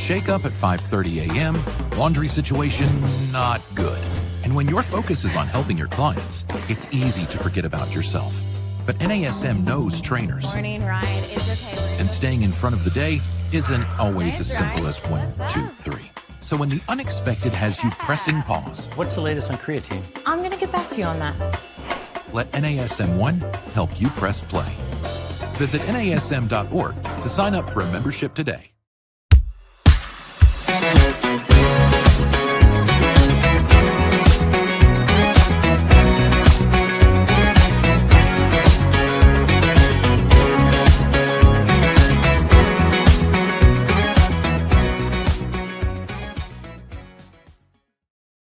Shake up at 5:30 a.m., laundry situation not good. And when your focus is on helping your clients, it's easy to forget about yourself. But NASM knows trainers. Morning, Ryan. It's okay. And staying in front of the day isn't always as simple as 1, 2, 3. So when the unexpected has you pressing pause, what's the latest on creatine? I'm going to get back to you on that. Let NASM1 help you press play. Visit NASM.org to sign up for a membership today.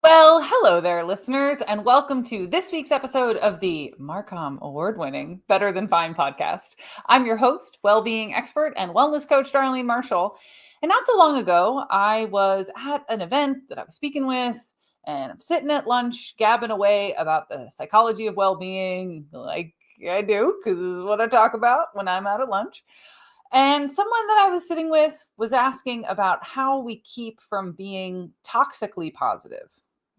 Well, hello there, listeners, and welcome to this week's episode of the Marcom award-winning Better Than Fine podcast. I'm your host, well-being expert and wellness coach, Darlene Marshall. And not so long ago, I was at an event that I was speaking with, and I'm sitting at lunch, gabbing away about the psychology of well-being, like I do, because this is what I talk about when I'm out at lunch. And someone that I was sitting with was asking about how we keep from being toxically positive.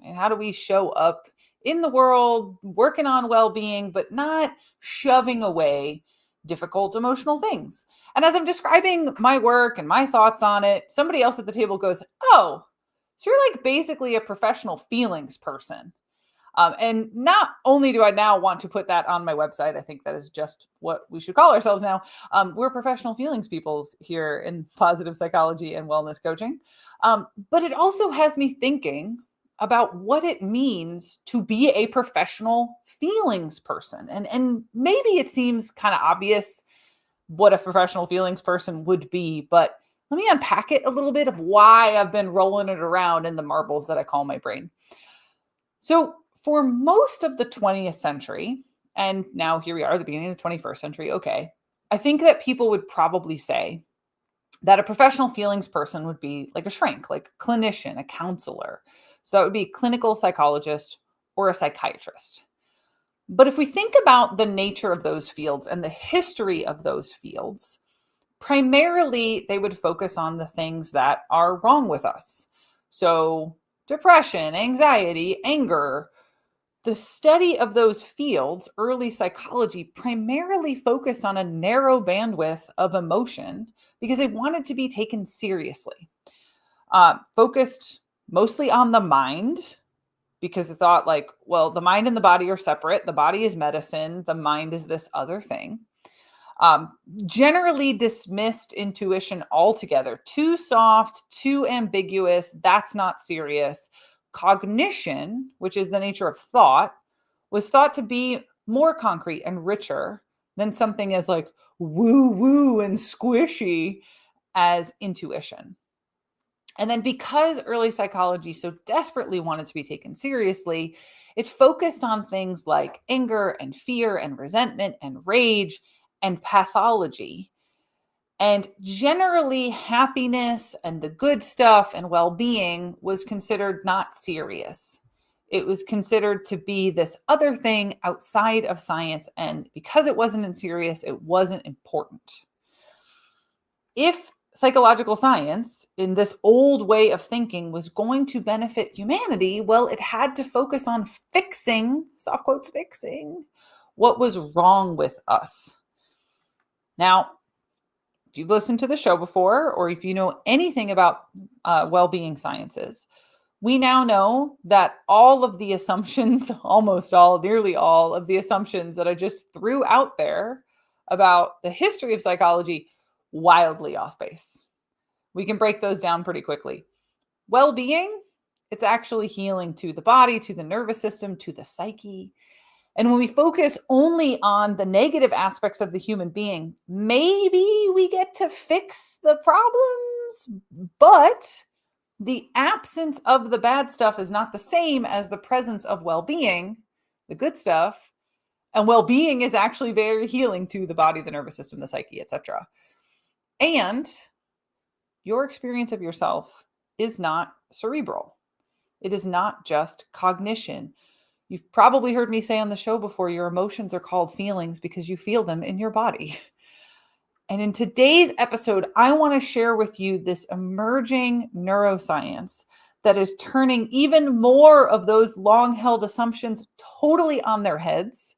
And how do we show up in the world, working on well-being, but not shoving away difficult emotional things? And as I'm describing my work and my thoughts on it, somebody else at the table goes, "Oh, so you're like basically a professional feelings person." And not only do I now want to put that on my website, I think that is just what we should call ourselves now. We're professional feelings people here in positive psychology and wellness coaching. But it also has me thinking about what it means to be a professional feelings person. And maybe it seems kind of obvious what a professional feelings person would be, but let me unpack it a little bit of why I've been rolling it around in the marbles that I call my brain. So for most of the 20th century, and now here we are at the beginning of the 21st century, okay, I think that people would probably say that a professional feelings person would be like a shrink, like a clinician, a counselor. So that would be a clinical psychologist or a psychiatrist. But if we think about the nature of those fields and the history of those fields, primarily they would focus on the things that are wrong with us. So depression, anxiety, anger. The study of those fields, early psychology, primarily focused on a narrow bandwidth of emotion because they wanted to be taken seriously. Focused mostly on the mind because they thought like, well, the mind and the body are separate. The body is medicine. The mind is this other thing. Generally dismissed intuition altogether. Too soft, too ambiguous. That's not serious. Cognition, which is the nature of thought, was thought to be more concrete and richer than something as like woo-woo and squishy as intuition. And then because early psychology so desperately wanted to be taken seriously, it focused on things like anger and fear and resentment and rage and pathology. And generally, happiness and the good stuff and well-being was considered not serious. It was considered to be this other thing outside of science. And because it wasn't serious, it wasn't important. If psychological science in this old way of thinking was going to benefit humanity, well, it had to focus on fixing, soft quotes, fixing what was wrong with us. Now, if you've listened to the show before, or if you know anything about well-being sciences, we now know that all of the assumptions, almost all, nearly all of the assumptions that I just threw out there about the history of psychology, wildly off base. We can break those down pretty quickly. Well-being, it's actually healing to the body, to the nervous system, to the psyche. And when we focus only on the negative aspects of the human being, maybe we get to fix the problems, but the absence of the bad stuff is not the same as the presence of well-being, the good stuff. And well-being is actually very healing to the body, the nervous system, the psyche, etc. And your experience of yourself is not cerebral. It is not just cognition. You've probably heard me say on the show before, your emotions are called feelings because you feel them in your body. And in today's episode, I want to share with you this emerging neuroscience that is turning even more of those long-held assumptions totally on their heads.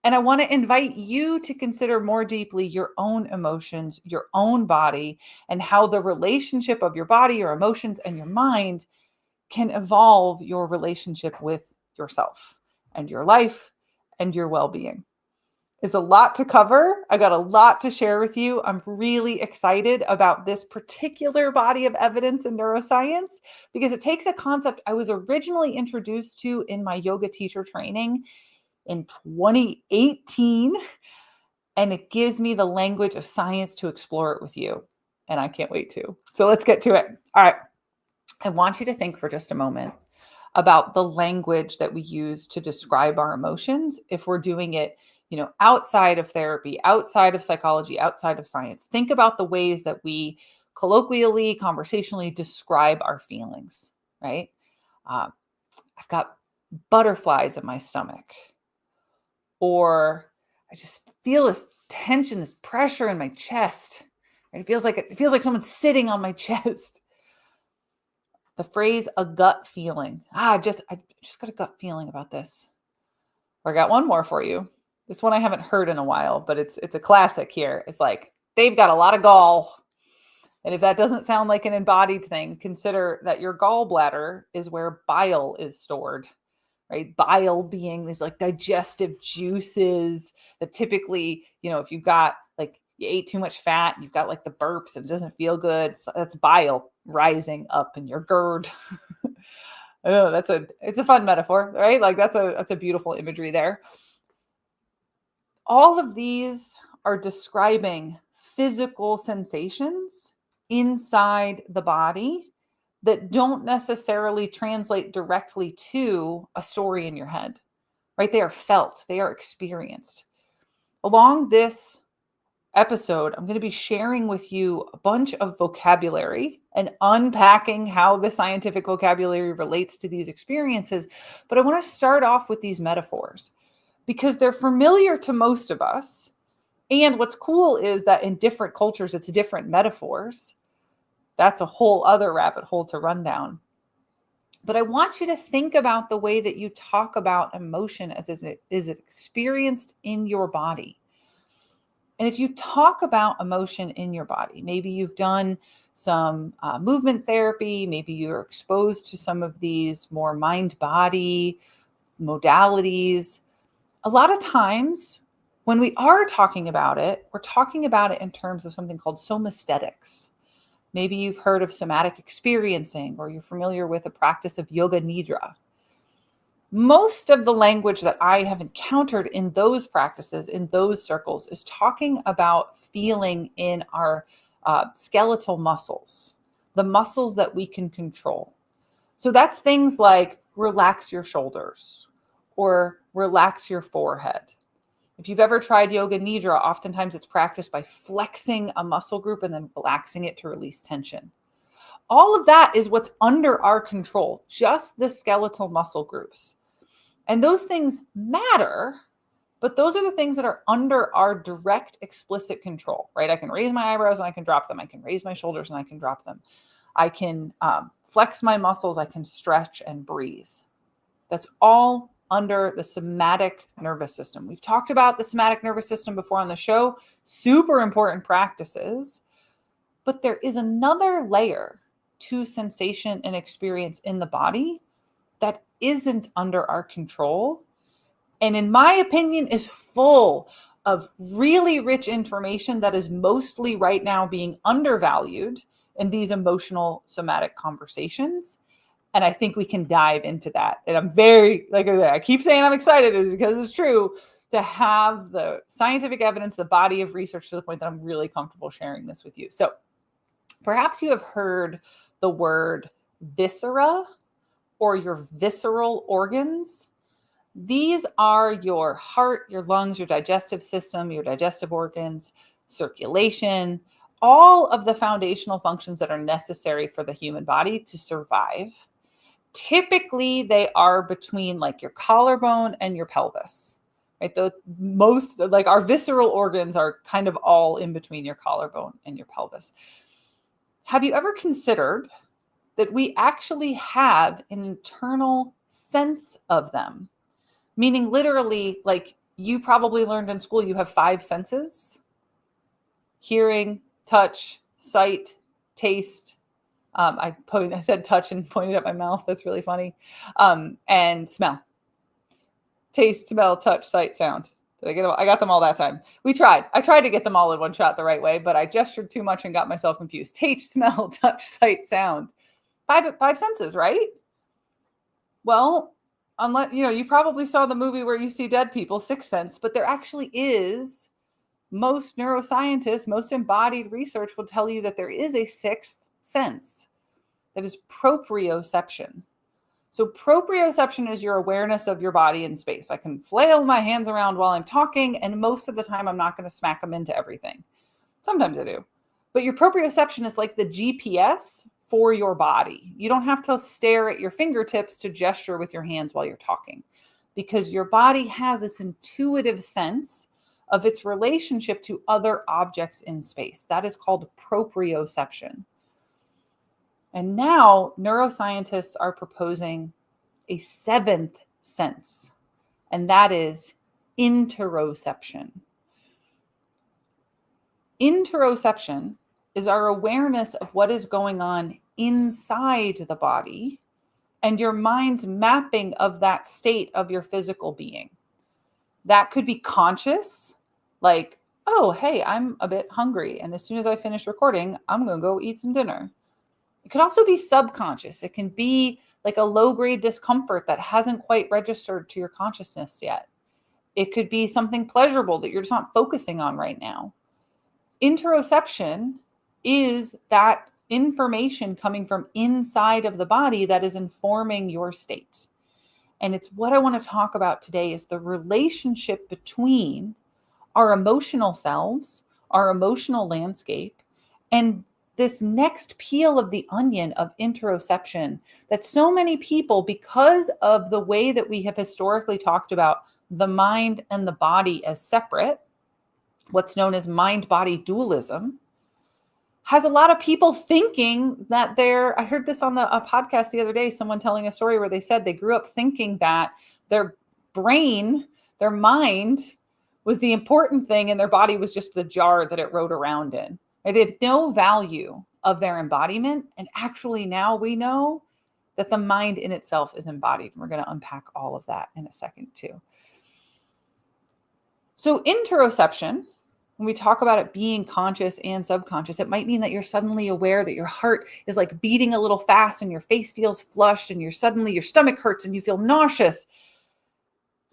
And I want to invite you to consider more deeply your own emotions, your own body, and how the relationship of your body, your emotions, and your mind can evolve your relationship with yourself and your life and your well-being. It's a lot to cover. I got a lot to share with you. I'm really excited about this particular body of evidence in neuroscience because it takes a concept I was originally introduced to in my yoga teacher training in 2018, and it gives me the language of science to explore it with you. And I can't wait to. So let's get to it. All right. I want you to think for just a moment about the language that we use to describe our emotions if we're doing it, outside of therapy, outside of psychology, outside of science. Think about the ways that we colloquially, conversationally describe our feelings, right? I've got butterflies in my stomach, or I just feel this tension, this pressure in my chest. Right? It feels like someone's sitting on my chest. The phrase "a gut feeling." I just got a gut feeling about this. Or I got one more for you. This one I haven't heard in a while, but it's a classic here. It's like, they've got a lot of gall. And if that doesn't sound like an embodied thing, consider that your gallbladder is where bile is stored, right? Bile being these like digestive juices that typically, if you've got like you ate too much fat, you've got like the burps and it doesn't feel good. So that's bile rising up in your GERD. Oh, it's a fun metaphor, right? Like that's a beautiful imagery there. All of these are describing physical sensations inside the body that don't necessarily translate directly to a story in your head, right? They are felt, they are experienced. Along this episode, I'm going to be sharing with you a bunch of vocabulary and unpacking how the scientific vocabulary relates to these experiences. But I want to start off with these metaphors because they're familiar to most of us. And what's cool is that in different cultures, it's different metaphors. That's a whole other rabbit hole to run down. But I want you to think about the way that you talk about emotion as it is experienced in your body. And if you talk about emotion in your body, maybe you've done some movement therapy, maybe you're exposed to some of these more mind-body modalities. A lot of times when we are talking about it, we're talking about it in terms of something called somesthetics. Maybe you've heard of somatic experiencing, or you're familiar with the practice of yoga nidra. Most of the language that I have encountered in those practices, in those circles, is talking about feeling in our skeletal muscles, the muscles that we can control. So that's things like relax your shoulders or relax your forehead. If you've ever tried yoga nidra, oftentimes it's practiced by flexing a muscle group and then relaxing it to release tension. All of that is what's under our control, just the skeletal muscle groups. And those things matter, but those are the things that are under our direct, explicit control, right? I can raise my eyebrows and I can drop them. I can raise my shoulders and I can drop them. I can flex my muscles. I can stretch and breathe. That's all under the somatic nervous system. We've talked about the somatic nervous system before on the show, super important practices, but there is another layer to sensation and experience in the body that isn't under our control. And in my opinion, is full of really rich information that is mostly right now being undervalued in these emotional somatic conversations. And I think we can dive into that. And I'm very, like I keep saying I'm excited because it's true to have the scientific evidence, the body of research to the point that I'm really comfortable sharing this with you. So perhaps you have heard the word viscera or your visceral organs. These are your heart, your lungs, your digestive system, your digestive organs, circulation, all of the foundational functions that are necessary for the human body to survive. Typically, they are between like your collarbone and your pelvis. right? The most, like our visceral organs are kind of all in between your collarbone and your pelvis. Have you ever considered that we actually have an internal sense of them? Meaning literally, like you probably learned in school, you have 5 senses: hearing, touch, sight, taste. I said touch and pointed at my mouth. That's really funny. And smell. Taste, smell, touch, sight, sound. Did I get them? I got them all that time. I tried to get them all in one shot the right way, but I gestured too much and got myself confused. Taste, smell, touch, sight, sound. Five senses, right? Well, unless you probably saw the movie where you see dead people, Sixth Sense, but there actually is. Most neuroscientists, most embodied research will tell you that there is a sixth sense that is proprioception. So proprioception is your awareness of your body in space. I can flail my hands around while I'm talking, and most of the time I'm not going to smack them into everything. Sometimes I do. But your proprioception is like the GPS for your body. You don't have to stare at your fingertips to gesture with your hands while you're talking, because your body has this intuitive sense of its relationship to other objects in space. That is called proprioception. And now neuroscientists are proposing a 7th sense, and that is interoception. Interoception is our awareness of what is going on inside the body and your mind's mapping of that state of your physical being. That could be conscious, like, oh, hey, I'm a bit hungry, and as soon as I finish recording, I'm going to go eat some dinner. It could also be subconscious. It can be like a low-grade discomfort that hasn't quite registered to your consciousness yet. It could be something pleasurable that you're just not focusing on right now. Interoception is that information coming from inside of the body that is informing your state. And it's what I want to talk about today is the relationship between our emotional selves, our emotional landscape, and this next peel of the onion of interoception that so many people, because of the way that we have historically talked about the mind and the body as separate, what's known as mind-body dualism, has a lot of people thinking that I heard this on a podcast the other day, someone telling a story where they said they grew up thinking that their brain, their mind was the important thing and their body was just the jar that it rode around in. They had no value of their embodiment. And actually now we know that the mind in itself is embodied. We're going to unpack all of that in a second too. So interoception, when we talk about it being conscious and subconscious, it might mean that you're suddenly aware that your heart is like beating a little fast and your face feels flushed and your stomach hurts and you feel nauseous,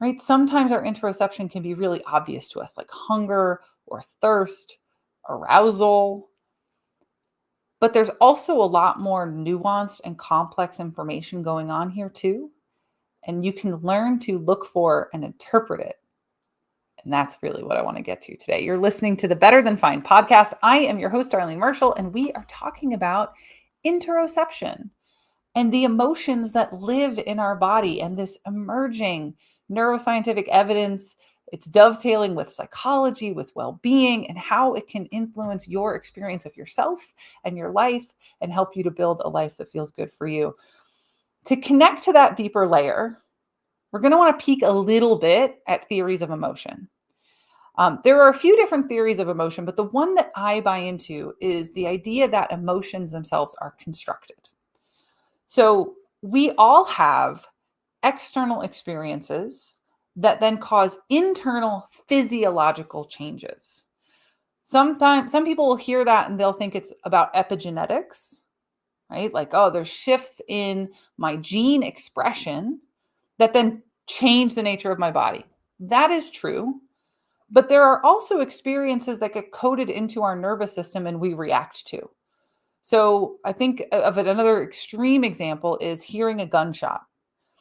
right? Sometimes our interoception can be really obvious to us, like hunger or thirst, arousal. But there's also a lot more nuanced and complex information going on here too. And you can learn to look for and interpret it. And that's really what I want to get to today. You're listening to the Better Than Fine podcast. I am your host, Darlene Marshall, and we are talking about interoception and the emotions that live in our body and this emerging neuroscientific evidence. It's dovetailing with psychology, with well-being, and how it can influence your experience of yourself and your life and help you to build a life that feels good for you. To connect to that deeper layer, we're going to want to peek a little bit at theories of emotion. There are a few different theories of emotion, but the one that I buy into is the idea that emotions themselves are constructed. So we all have external experiences that then cause internal physiological changes. Sometimes some people will hear that and they'll think it's about epigenetics, right? Like, oh, there's shifts in my gene expression that then change the nature of my body. That is true. But there are also experiences that get coded into our nervous system and we react to. So I think of another extreme example is hearing a gunshot.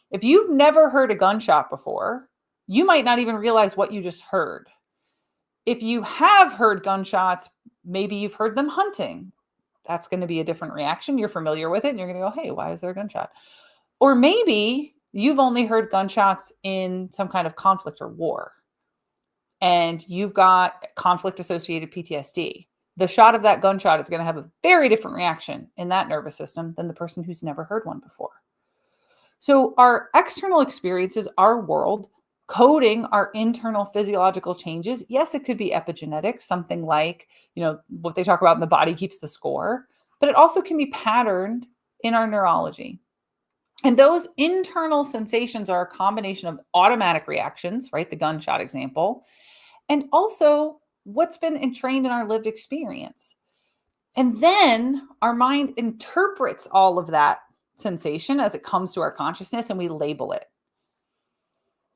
If you've never heard a gunshot before, you might not even realize what you just heard. If you have heard gunshots, maybe you've heard them hunting. That's going to be a different reaction. You're familiar with it and you're going to go, hey, why is there a gunshot? Or maybe you've only heard gunshots in some kind of conflict or war. and you've got conflict-associated PTSD, the shot of that gunshot is going to have a very different reaction in that nervous system than the person who's never heard one before. So our external experiences, our world, coding our internal physiological changes. Yes, it could be epigenetics, something like, what they talk about in the body keeps the score, but it also can be patterned in our neurology. And those internal sensations are a combination of automatic reactions, right? The gunshot example, and also what's been entrained in our lived experience. And then our mind interprets all of that sensation as it comes to our consciousness, and we label it.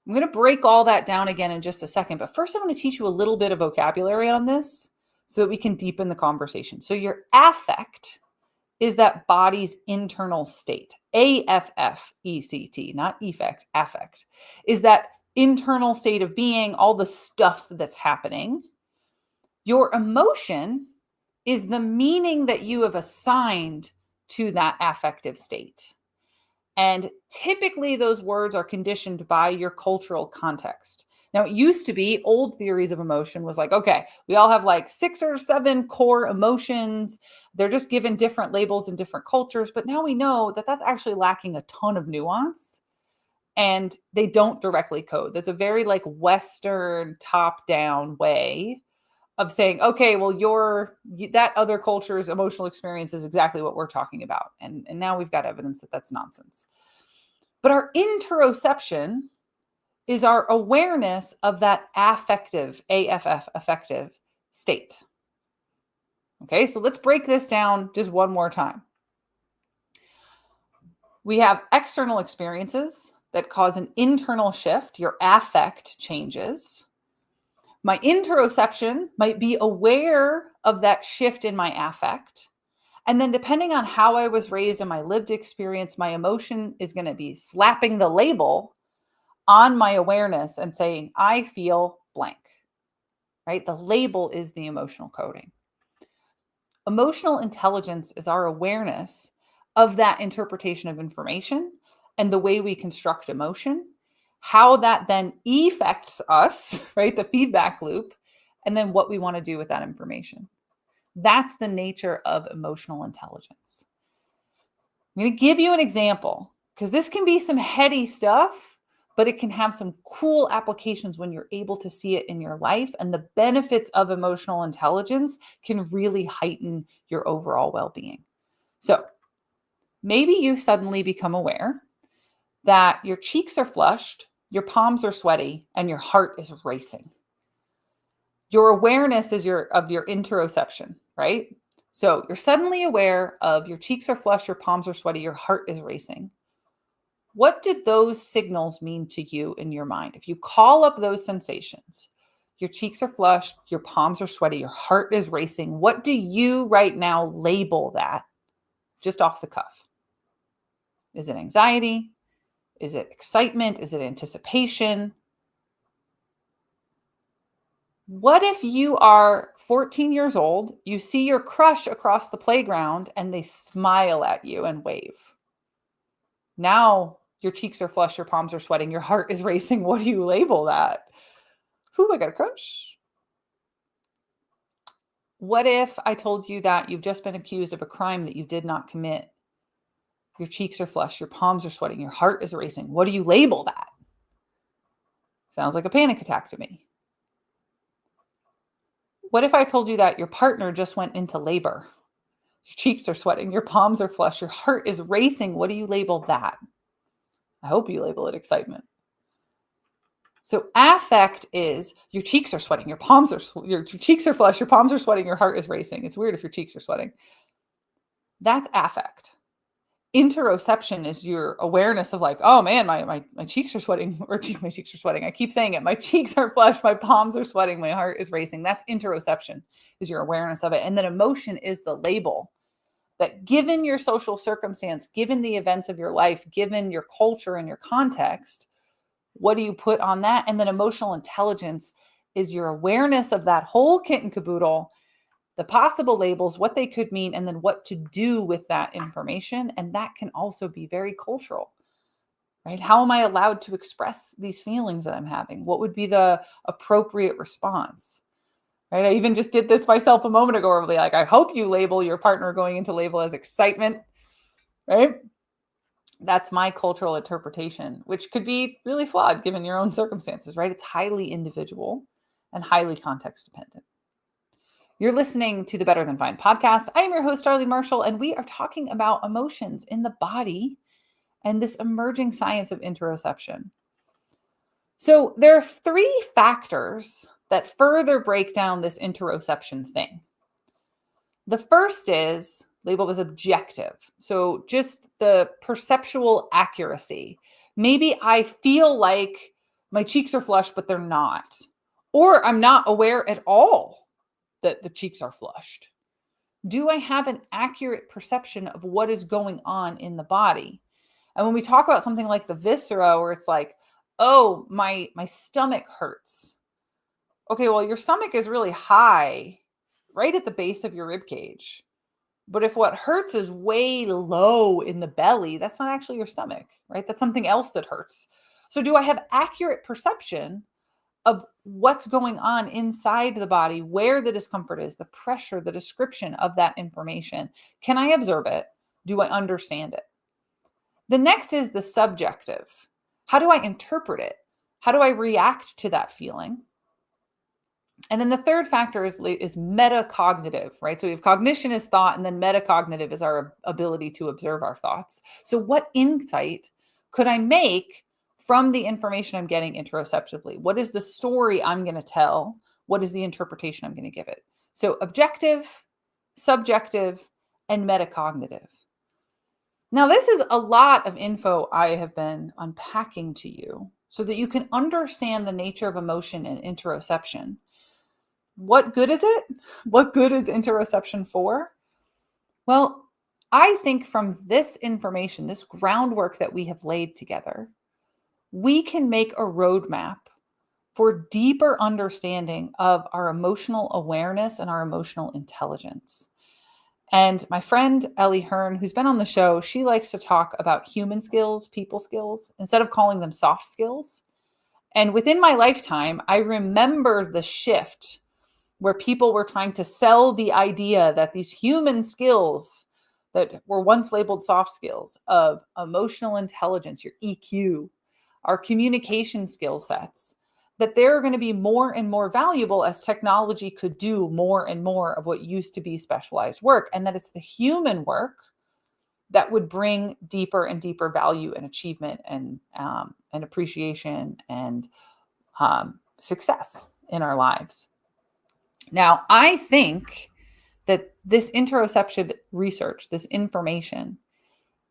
I'm going to break all that down again in just a second, but first I want to teach you a little bit of vocabulary on this so that we can deepen the conversation. So your affect is that body's internal state. A-F-F-E-C-T, not effect, affect, is that internal state of being, all the stuff that's happening. Your emotion is the meaning that you have assigned to that affective state. And typically those words are conditioned by your cultural context. Now, it used to be old theories of emotion was like, okay, we all have like 6 or 7 core emotions. They're just given different labels in different cultures. But now we know that that's actually lacking a ton of nuance and they don't directly code. That's a very like Western top-down way of saying, okay, well, that other culture's emotional experience is exactly what we're talking about. And now we've got evidence that that's nonsense. But our interoception is our awareness of that affective, AFF, affective state. Okay, so let's break this down just one more time. We have external experiences that cause an internal shift. Your affect changes. My interoception might be aware of that shift in my affect. And then depending on how I was raised and my lived experience, my emotion is going to be slapping the label on my awareness and saying, I feel blank, right? The label is the emotional coding. Emotional intelligence is our awareness of that interpretation of information and the way we construct emotion, how that then affects us, right? The feedback loop, and then what we want to do with that information. That's the nature of emotional intelligence. I'm going to give you an example because this can be some heady stuff, but it can have some cool applications when you're able to see it in your life. And the benefits of emotional intelligence can really heighten your overall well-being. So maybe you suddenly become aware that your cheeks are flushed, your palms are sweaty, and your heart is racing. Your awareness is of your interoception, right? So you're suddenly aware of your cheeks are flushed, your palms are sweaty, your heart is racing. What did those signals mean to you in your mind? If you call up those sensations, your cheeks are flushed, your palms are sweaty, your heart is racing, what do you right now label that just off the cuff? Is it anxiety? Is it excitement? Is it anticipation? What if you are 14 years old, you see your crush across the playground and they smile at you and wave? Now your cheeks are flushed, your palms are sweating, your heart is racing. What do you label that? Ooh, I got a crush. What if I told you that you've just been accused of a crime that you did not commit? Your cheeks are flushed, your palms are sweating, your heart is racing. What do you label that? Sounds like a panic attack to me. What if I told you that your partner just went into labor? Your cheeks are sweating, your palms are flushed, your heart is racing. What do you label that? I hope you label it excitement. So affect is your cheeks are sweating, your cheeks are flushed, your palms are sweating, your heart is racing. It's weird if your cheeks are sweating. That's affect. Interoception is your awareness of like, oh man, my cheeks are sweating, or my cheeks are sweating. I keep saying it. My cheeks are flushed, my palms are sweating, my heart is racing. That's interoception, is your awareness of it. And then emotion is the label that, given your social circumstance, given the events of your life, given your culture and your context, what do you put on that? And then emotional intelligence is your awareness of that whole kit and caboodle, the possible labels, what they could mean, and then what to do with that information. And that can also be very cultural. right? How am I allowed to express these feelings that I'm having? What would be the appropriate response? Right? I even just did this myself a moment ago, where like, I hope you label your partner going into label as excitement, right? That's my cultural interpretation, which could be really flawed given your own circumstances, right? It's highly individual and highly context dependent. You're listening to the Better Than Fine podcast. I am your host, Darlene Marshall, and we are talking about emotions in the body and this emerging science of interoception. So there are 3 factors that further break down this interoception thing. The first is labeled as objective. So just the perceptual accuracy. Maybe I feel like my cheeks are flushed, but they're not. Or I'm not aware at all that the cheeks are flushed. Do I have an accurate perception of what is going on in the body? And when we talk about something like the viscera, where it's like, oh, my stomach hurts. Okay, well, your stomach is really high, right at the base of your rib cage. But if what hurts is way low in the belly, that's not actually your stomach, right? That's something else that hurts. So do I have accurate perception of what's going on inside the body, where the discomfort is, the pressure, the description of that information? Can I observe it? Do I understand it? The next is the subjective. How do I interpret it? How do I react to that feeling? And then the third factor is metacognitive, right? So we have cognition is thought, and then metacognitive is our ability to observe our thoughts. So what insight could I make from the information I'm getting interoceptively? What is the story I'm going to tell? What is the interpretation I'm going to give it? So objective, subjective, and metacognitive. Now, this is a lot of info I have been unpacking to you so that you can understand the nature of emotion and interoception. What good is it? What good is interoception for? Well, I think from this information, this groundwork that we have laid together, we can make a roadmap for deeper understanding of our emotional awareness and our emotional intelligence. And my friend Ellie Hearn, who's been on the show, she likes to talk about human skills, people skills, instead of calling them soft skills. And within my lifetime, I remember the shift where people were trying to sell the idea that these human skills that were once labeled soft skills of emotional intelligence, your EQ, our communication skill sets, that they're going to be more and more valuable as technology could do more and more of what used to be specialized work, and that it's the human work that would bring deeper and deeper value and achievement and appreciation and success in our lives. Now, I think that this interoception research, this information,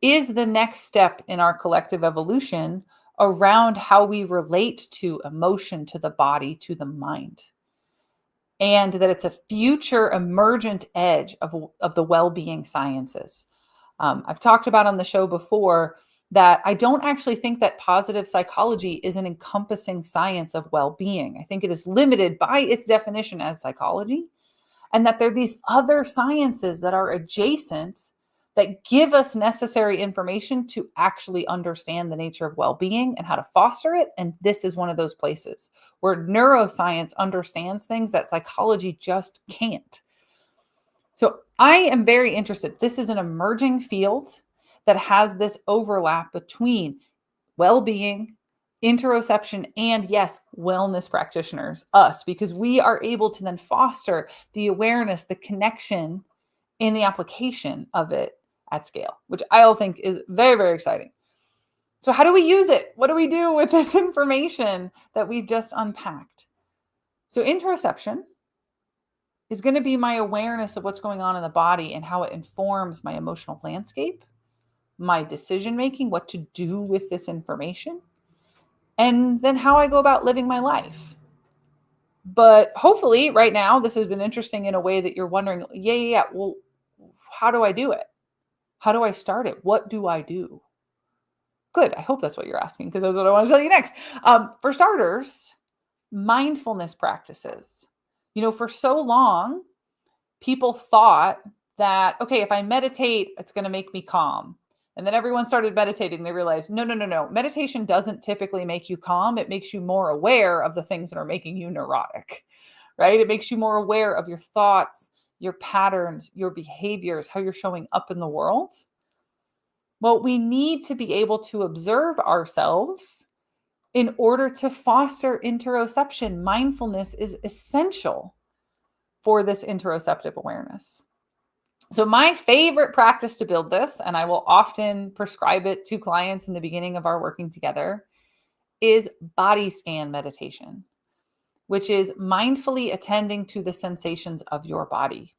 is the next step in our collective evolution around how we relate to emotion, to the body, to the mind. And that it's a future emergent edge of the well-being sciences. I've talked about on the show before that I don't actually think that positive psychology is an encompassing science of well-being. I think it is limited by its definition as psychology, and that there are these other sciences that are adjacent that give us necessary information to actually understand the nature of well-being and how to foster it. And this is one of those places where neuroscience understands things that psychology just can't. So I am very interested. This is an emerging field that has this overlap between well-being, interoception, and yes, wellness practitioners, us, because we are able to then foster the awareness, the connection in the application of it at scale, which I think is very, very exciting. So how do we use it? What do we do with this information that we've just unpacked? So interoception is going to be my awareness of what's going on in the body and how it informs my emotional landscape, my decision-making, what to do with this information, and then how I go about living my life. But hopefully right now, this has been interesting in a way that you're wondering, yeah. Well, how do I do it? How do I start it? What do I do? Good. I hope that's what you're asking, because that's what I want to tell you next. For starters, mindfulness practices. For so long, people thought that, okay, if I meditate, it's going to make me calm. And then everyone started meditating. They realized, no. Meditation doesn't typically make you calm. It makes you more aware of the things that are making you neurotic, right? It makes you more aware of your thoughts, your patterns, your behaviors, how you're showing up in the world. Well, we need to be able to observe ourselves in order to foster interoception. Mindfulness is essential for this interoceptive awareness. So my favorite practice to build this, and I will often prescribe it to clients in the beginning of our working together, is body scan meditation, which is mindfully attending to the sensations of your body.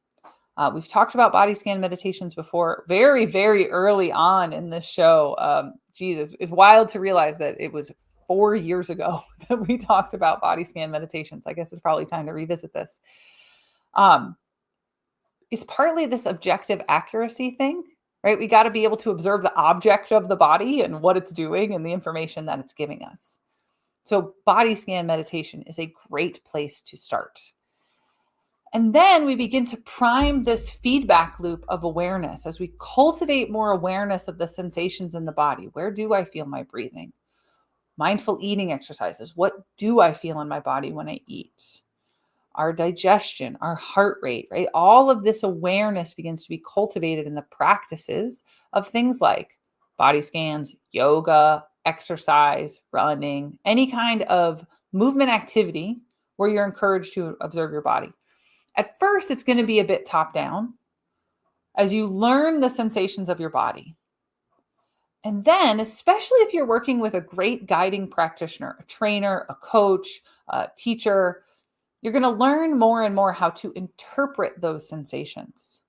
We've talked about body scan meditations before, very, very early on in this show. Jesus, it's wild to realize that it was 4 years ago that we talked about body scan meditations. I guess it's probably time to revisit this. It's partly this objective accuracy thing, right? We got to be able to observe the object of the body and what it's doing and the information that it's giving us. So body scan meditation is a great place to start. And then we begin to prime this feedback loop of awareness as we cultivate more awareness of the sensations in the body. Where do I feel my breathing? Mindful eating exercises. What do I feel in my body when I eat? Our digestion, our heart rate, right? All of this awareness begins to be cultivated in the practices of things like body scans, yoga, exercise, running, any kind of movement activity where you're encouraged to observe your body. At first, it's going to be a bit top down as you learn the sensations of your body. And then, especially if you're working with a great guiding practitioner, a trainer, a coach, a teacher, you're going to learn more and more how to interpret those sensations.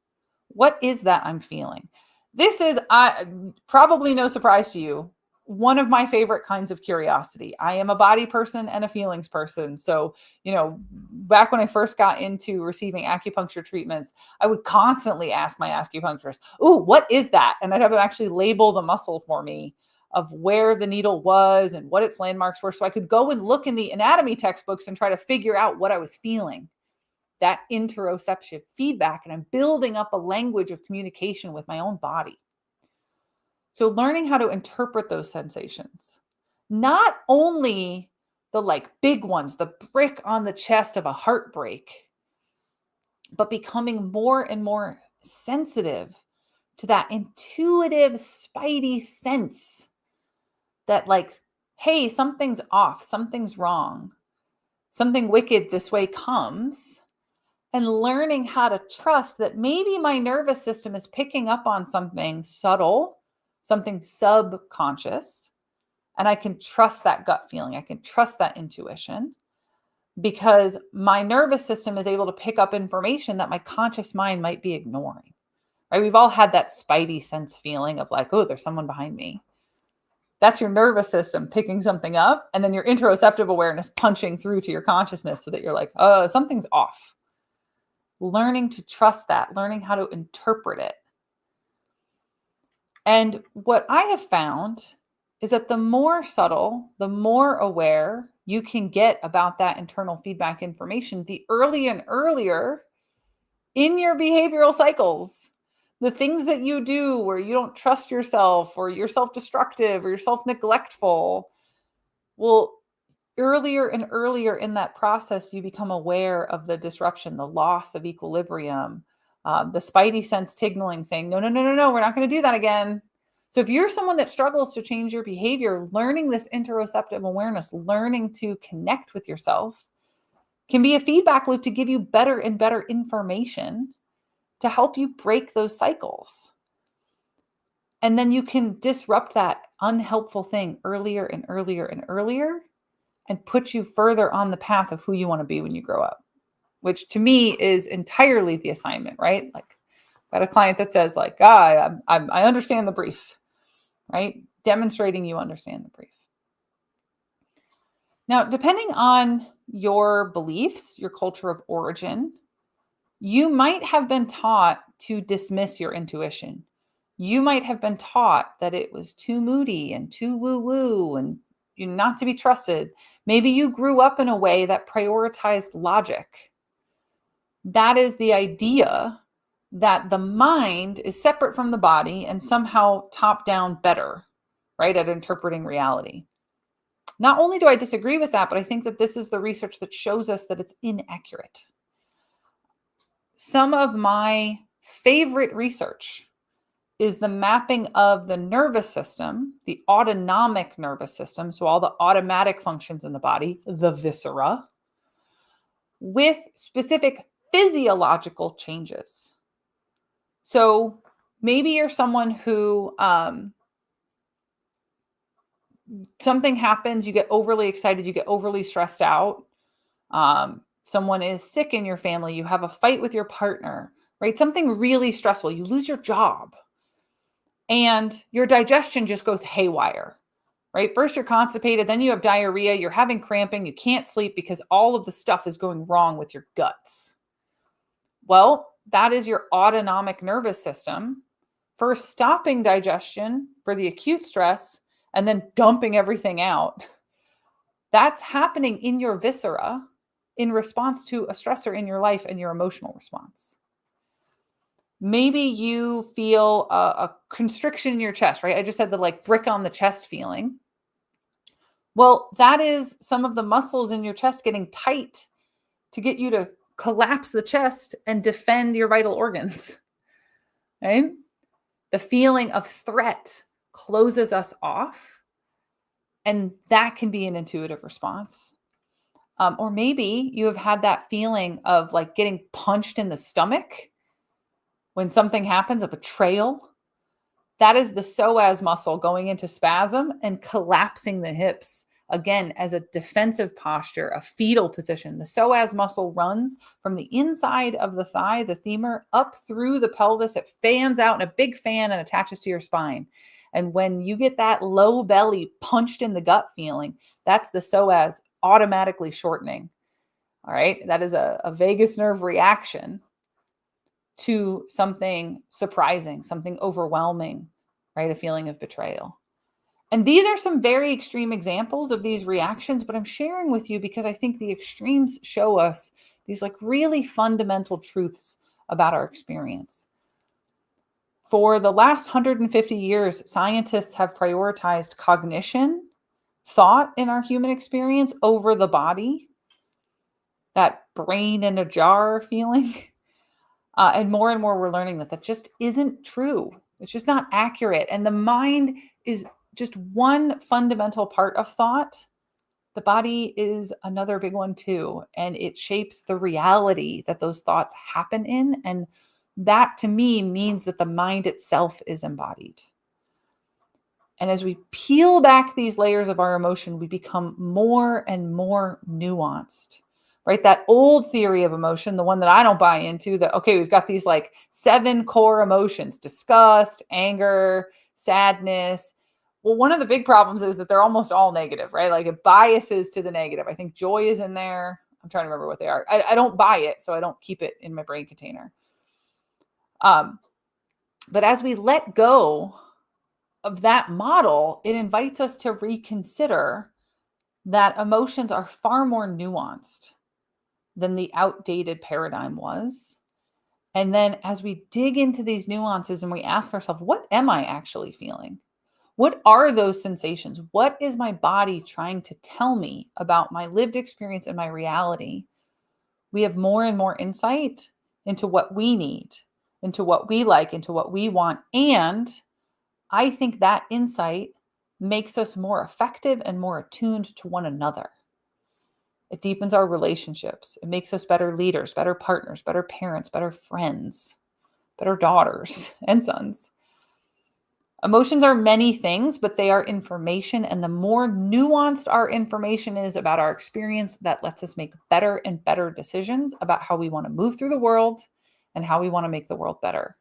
What is that I'm feeling? This is probably no surprise to you, one of my favorite kinds of curiosity. I am a body person and a feelings person. So, back when I first got into receiving acupuncture treatments, I would constantly ask my acupuncturist, "Ooh, what is that?" And I'd have them actually label the muscle for me of where the needle was and what its landmarks were. So I could go and look in the anatomy textbooks and try to figure out what I was feeling. That interoception feedback, and I'm building up a language of communication with my own body. So learning how to interpret those sensations, not only the big ones, the brick on the chest of a heartbreak, but becoming more and more sensitive to that intuitive, spidey sense that hey, something's off, something's wrong, something wicked this way comes. And learning how to trust that maybe my nervous system is picking up on something subtle, something subconscious, and I can trust that gut feeling. I can trust that intuition because my nervous system is able to pick up information that my conscious mind might be ignoring, right? We've all had that spidey sense feeling of oh, there's someone behind me. That's your nervous system picking something up, and then your interoceptive awareness punching through to your consciousness so that you're something's off. Learning to trust that, learning how to interpret it. And what I have found is that the more subtle, the more aware you can get about that internal feedback information, the earlier and earlier in your behavioral cycles, the things that you do where you don't trust yourself or you're self-destructive or you're self-neglectful, well, earlier and earlier in that process, you become aware of the disruption, the loss of equilibrium, the spidey sense signaling saying, no, we're not going to do that again. So if you're someone that struggles to change your behavior, learning this interoceptive awareness, learning to connect with yourself can be a feedback loop to give you better and better information to help you break those cycles. And then you can disrupt that unhelpful thing earlier and earlier and earlier, and put you further on the path of who you want to be when you grow up, which to me is entirely the assignment, right? I've got a client that says I understand the brief, right? Demonstrating you understand the brief. Now, depending on your beliefs, your culture of origin, you might have been taught to dismiss your intuition. You might have been taught that it was too moody and too woo-woo and not to be trusted. Maybe you grew up in a way that prioritized logic. That is the idea that the mind is separate from the body and somehow top down better, right, at interpreting reality. Not only do I disagree with that, but I think that this is the research that shows us that it's inaccurate. Some of my favorite research is the mapping of the nervous system, the autonomic nervous system, so all the automatic functions in the body, the viscera, with specific physiological changes. So maybe you're someone who something happens, you get overly excited, you get overly stressed out. Someone is sick in your family, you have a fight with your partner, right? Something really stressful, you lose your job, and your digestion just goes haywire, right? First you're constipated, then you have diarrhea, you're having cramping, you can't sleep because all of the stuff is going wrong with your guts. Well, that is your autonomic nervous system first stopping digestion for the acute stress and then dumping everything out. That's happening in your viscera in response to a stressor in your life and your emotional response. Maybe you feel a constriction in your chest, right? I just said the like brick on the chest feeling. Well, that is some of the muscles in your chest getting tight to get you to collapse the chest and defend your vital organs. Right? The feeling of threat closes us off, and that can be an intuitive response. Or maybe you have had that feeling of like getting punched in the stomach when something happens, a betrayal. That is the psoas muscle going into spasm and collapsing the hips, again, as a defensive posture, a fetal position. The psoas muscle runs from the inside of the thigh, the femur, up through the pelvis. It fans out in a big fan and attaches to your spine. And when you get that low belly punched in the gut feeling, that's the psoas automatically shortening. All right. That is a vagus nerve reaction to something surprising, something overwhelming, right? A feeling of betrayal. And these are some very extreme examples of these reactions, but I'm sharing with you because I think the extremes show us these like really fundamental truths about our experience. For the last 150 years, scientists have prioritized cognition, thought in our human experience over the body, that brain in a jar feeling. And more we're learning that just isn't true. It's just not accurate. And the mind is just one fundamental part of thought. The body is another big one too. And it shapes the reality that those thoughts happen in. And that to me means that the mind itself is embodied. And as we peel back these layers of our emotion, we become more and more nuanced, right? That old theory of emotion, the one that I don't buy into, that, okay, we've got these like 7 core emotions: disgust, anger, sadness. Well, one of the big problems is that they're almost all negative, right? Like it biases to the negative. I think joy is in there. I'm trying to remember what they are. I don't buy it, so I don't keep it in my brain container. But as we let go of that model, it invites us to reconsider that emotions are far more nuanced than the outdated paradigm was. And then as we dig into these nuances and we ask ourselves, what am I actually feeling? What are those sensations? What is my body trying to tell me about my lived experience and my reality? We have more and more insight into what we need, into what we like, into what we want. And I think that insight makes us more effective and more attuned to one another. It deepens our relationships. It makes us better leaders, better partners, better parents, better friends, better daughters and sons. Emotions are many things, but they are information. And the more nuanced our information is about our experience, that lets us make better and better decisions about how we want to move through the world and how we want to make the world better,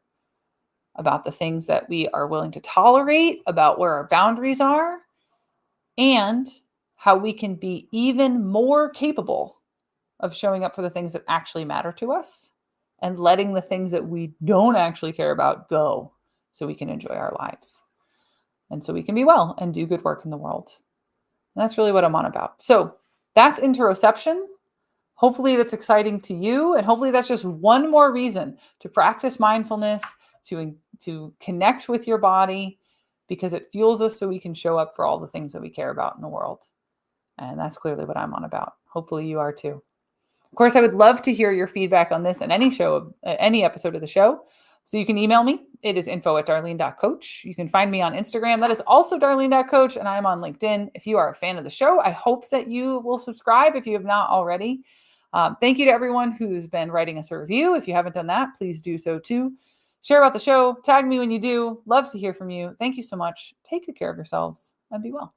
about the things that we are willing to tolerate, about where our boundaries are, and how we can be even more capable of showing up for the things that actually matter to us and letting the things that we don't actually care about go so we can enjoy our lives and so we can be well and do good work in the world. And that's really what I'm on about. So that's interoception. Hopefully that's exciting to you. And hopefully that's just one more reason to practice mindfulness, to connect with your body, because it fuels us so we can show up for all the things that we care about in the world. And that's clearly what I'm on about. Hopefully you are too. Of course, I would love to hear your feedback on this and any episode of the show. So you can email me. It is info@darlene.coach. You can find me on Instagram. That is also darlene.coach. And I'm on LinkedIn. If you are a fan of the show, I hope that you will subscribe if you have not already. Thank you to everyone who's been writing us a review. If you haven't done that, please do so too. Share about the show. Tag me when you do. Love to hear from you. Thank you so much. Take good care of yourselves and be well.